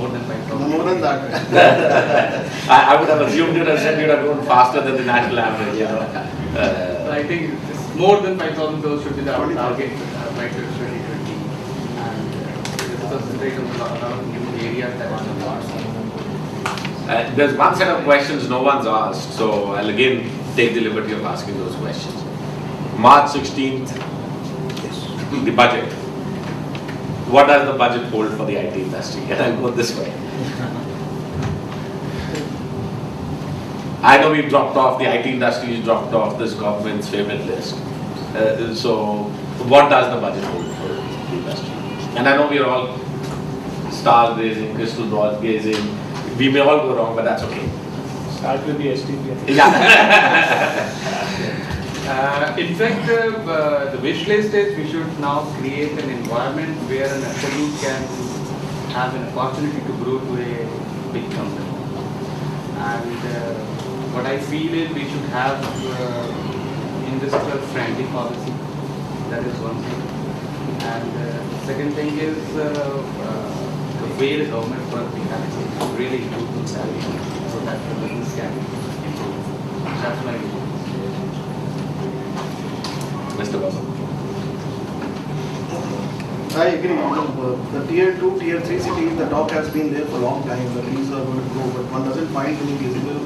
more than 5,000. More than that. I would have assumed you would have said you would have grown faster than the national average, you know. So I think it's more than 5,000 crores should be the target by 2020. And this is concentrated on a lot of new areas that are not. There's one set of questions no one's asked, so I'll again take the liberty of asking those questions. March 16th, the budget. What does the budget hold for the IT industry? And I'll go this way. I know we've dropped off, the IT industry has dropped off this government's favorite list. So, what does the budget hold for the industry? And I know we're all star gazing, crystal ball gazing. We may all go wrong, but that's okay. Start with the STP. Yeah. In fact, the wish list is we should now create an environment where an athlete can have an opportunity to grow to a big company. And what I feel is we should have industrial friendly policy. That is one thing. And the second thing is the way the government works, we have to really improve the salary so that the business can improve. That's my view. Mr. Babu. I agree. The tier 2, tier 3 cities, the talk has been there for a long time. The trees are going to grow, but one doesn't find any visible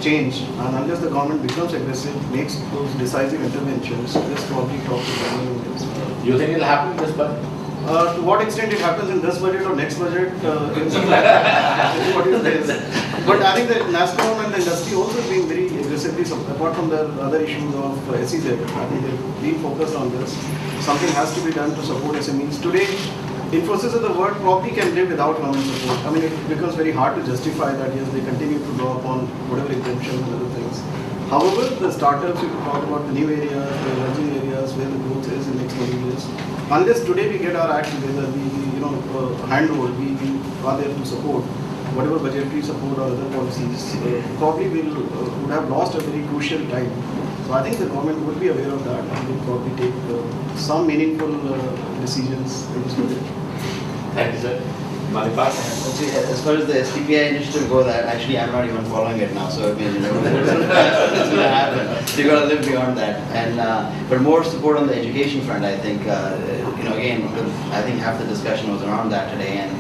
change. And unless the government becomes aggressive, makes those decisive interventions, this probably talk to government. You think it'll happen this budget? To what extent it happens in this budget or next budget, is what is there. But I think the national and the industry also has been very aggressively, apart from the other issues of SEZ, I think they've been focused on this. Something has to be done to support SMEs. Today, Infosys as a word probably can live without government support. I mean, it becomes very hard to justify that, yes, they continue to draw upon whatever exemptions and other things. However, the startups, you talk about the new areas, the emerging areas where the growth is in the next 20 years. Unless today we get our act together, we handhold, we are there to support whatever budgetary support or other policies, probably would have lost a very crucial time. So I think the government would be aware of that and will probably take some meaningful decisions in this budget. Thank you, sir. Manipas? As far as the STPI initiative goes, actually I'm not even following it now, so I mean, it's going to happen. So you got to live beyond that. And but more support on the education front, I think. Again, I think half the discussion was around that today, and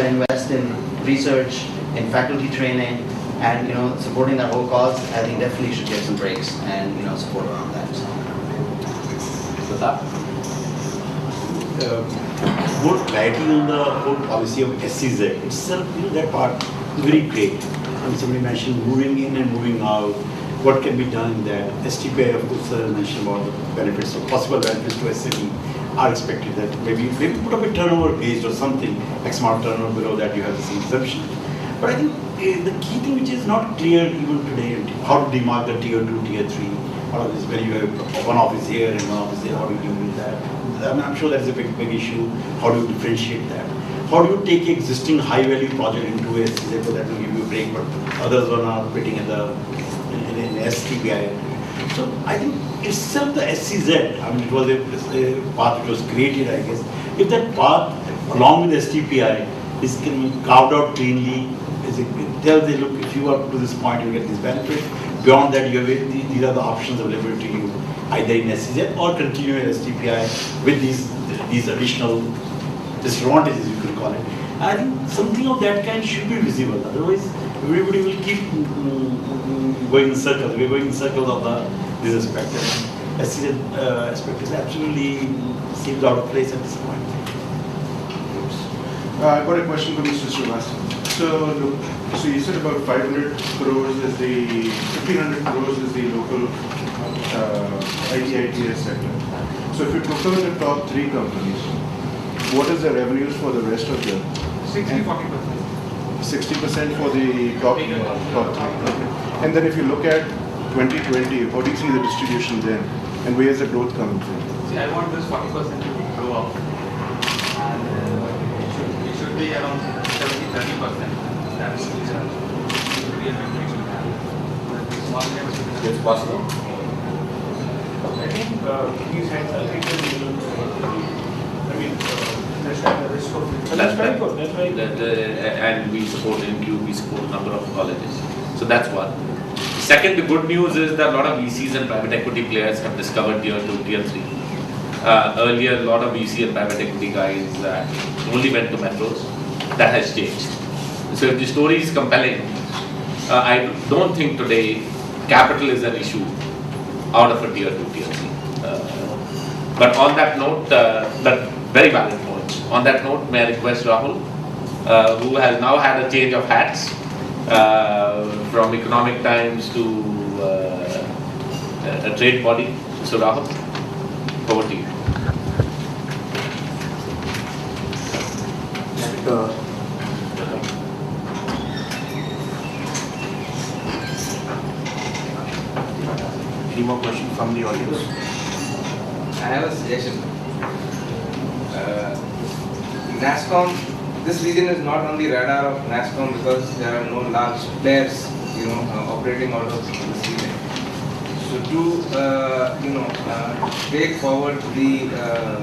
invest in research, in faculty training, and supporting that whole cause. I think definitely should get some breaks and support around that. Pratap? More clarity on the whole policy of SEZ itself, that part is very great. Somebody mentioned moving in and moving out, what can be done in that. STPI, of course, mentioned about the benefits, or possible benefits to SME are expected that maybe put up a turnover based or something, X amount of turnover below that you have this exemption. But I think the key thing which is not clear even today, how to demark the tier 2, tier 3, all of this, when you have one office here and one office there, how do you deal with that? I'm sure that's a big issue. How do you differentiate that? How do you take existing high value project into a SEZ so that will give you a break, but others are not fitting in STPI? So I think itself the SEZ, I mean, it was a path which was created, I guess. If that path along with STPI is can be carved out cleanly, tell them, look, if you are to this point, you get this benefit. Beyond that, you have these are the options available to you, either in SEZ or continue in STPI with these additional disadvantages, you could call it. And I think something of that kind should be visible. Otherwise, everybody will keep going in circles. We're going in circles of this aspect. SEZ aspect is absolutely seems out of place at this point. I've got a question for Mr. Srivastava. So you said about 500 crores is the 1,500 crores is the local IT/ITES sector. So if you took out the top 3 companies, what is the revenues for the rest of the 60-40%. 60% for the top 3? And then if you look at 2020, how do you see the distribution then? And where is the growth coming from? See, I want this 40% to grow up. And it should be around 70-30%. That would be the real memory we have. It's possible. I think these heads are taken, I mean, there's a risk of for That's very good, that's very good. And we support NQ, we support a number of colleges. So that's one. Second, the good news is that a lot of VCs and private equity players have discovered tier 2, tier 3. Earlier, a lot of VC and private equity guys only went to metros. That has changed. So if the story is compelling, I don't think today capital is an issue out of a tier 2, tier 3. But on that note, that very valid point. On that note, may I request Rahul, who has now had a change of hats from Economic Times to a trade body. So Rahul, over to you. Any more questions from the audience? I have a suggestion. NASSCOM, this region is not on the radar of NASSCOM because there are no large players, operating out of this region. So to, take forward the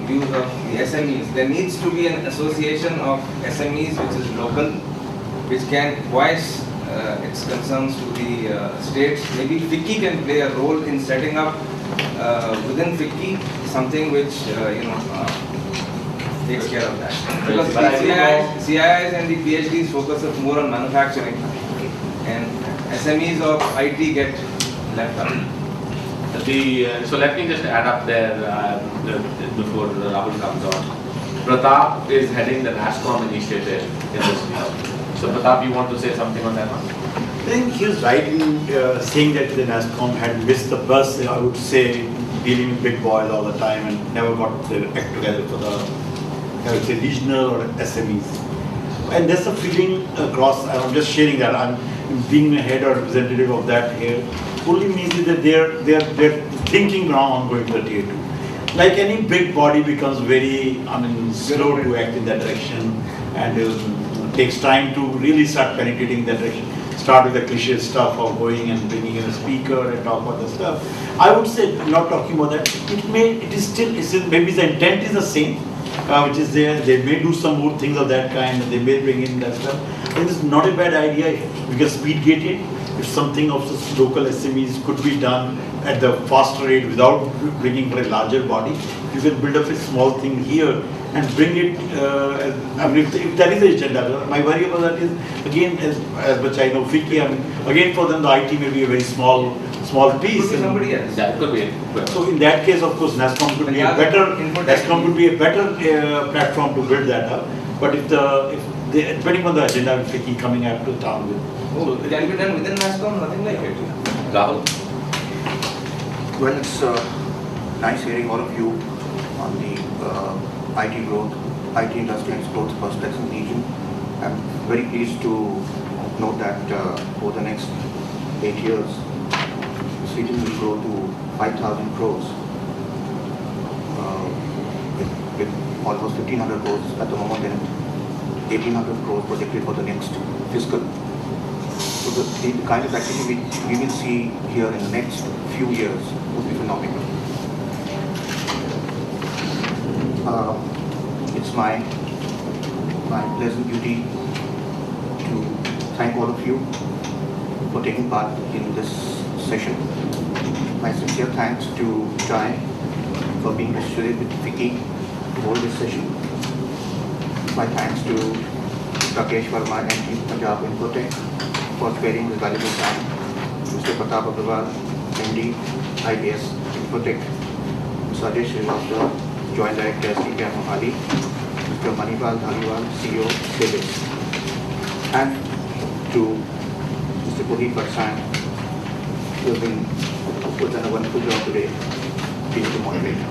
views of the SMEs, there needs to be an association of SMEs which is local, which can voice its concerns to the states. Maybe FICCI can play a role in setting up within FICCI something which takes care of that. Because the CIIs and the PhDs focus more on manufacturing, and SMEs of IT get left out. So let me just add up there before Rahul comes on. Pratap is heading the NASSCOM initiative in this year. So Pratap, you want to say something on that one? I think he's right in saying that the NASSCOM had missed the bus, I would say, dealing with big boys all the time and never got their act together for the, I would say, regional or SMEs. And that's the feeling across, I'm just sharing that, I'm being a head or representative of that here, only means that they're thinking now on going to the tier 2. Like any big body becomes very, slow to act in that direction, and it takes time to really start penetrating that direction. Start with the cliche stuff of going and bringing in a speaker and talk about the stuff. I would say, not talking about that, maybe the intent is the same, which is there. They may do some more things of that kind, and they may bring in that stuff. I think it's not a bad idea. We can speed gate it. If something of the local SMEs could be done at the faster rate without bringing for a larger body, you can build up a small thing here and bring it, if that is the agenda. My worry about that is, again, as much I know, FICCI, again for them the IT may be a very small piece. Could be somebody else. That could be. So in that case, of course, NASSCOM could be a better platform to build that up. But depending on the agenda, with FICCI coming up to town with. Oh, it can be done within NASSCOM, nothing like it. Rahul? Well, it's nice hearing all of you on the IT growth, IT industry and growth prospects in the region. I'm very pleased to note that over the next 8 years, this region will grow to 5,000 crores with almost 1,500 crores at the moment and 1,800 crores projected for the next fiscal. So the kind of activity we will see here in the next few years would be phenomenal. It's my pleasant duty to thank all of you for taking part in this session. My sincere thanks to Jai for being associated with FICCI to hold this session. My thanks to Rakesh Verma and Team Punjab Infotech for sparing his valuable time. Mr. Pratap Agarwal, MD, IBS Infotech, Mr. Ajay Srivastava, Joint Director, STPI Mohali, Mr. Manipal Dhaliwal, CEO, Civics, and to Mr. Puneet Barsan, who has done a wonderful job today, being the moderator.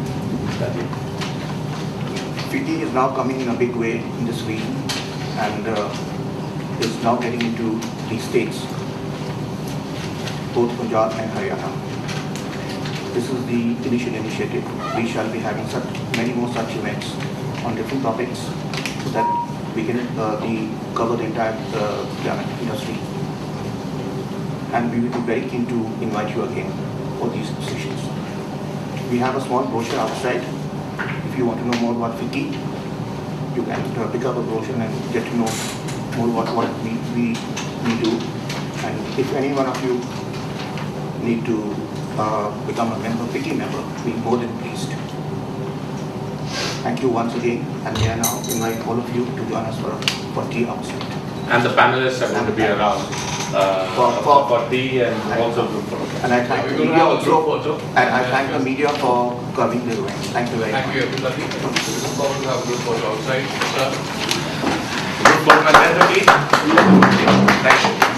FICCI is now coming in a big way in this region and is now getting into these states, both Punjab and Haryana. This is the initial initiative. We shall be having many more such events on different topics so that we can cover the entire garment industry. And we will be very keen to invite you again for these sessions. We have a small brochure outside if you want to know more about FICCI. you can pick up a brochure and get to know more what we do. And if any one of you need to become a member, picky member, we're more than pleased. Thank you once again, and we are now invite all of you to join us for tea outside. And the panelists are going to be around for tea and also group photo. And I thank the media also, and I thank the media for covering the event. Thank you very much. Thank you, everybody. Looking forward to have a group photo outside. Group photo and then the tea. Thank you.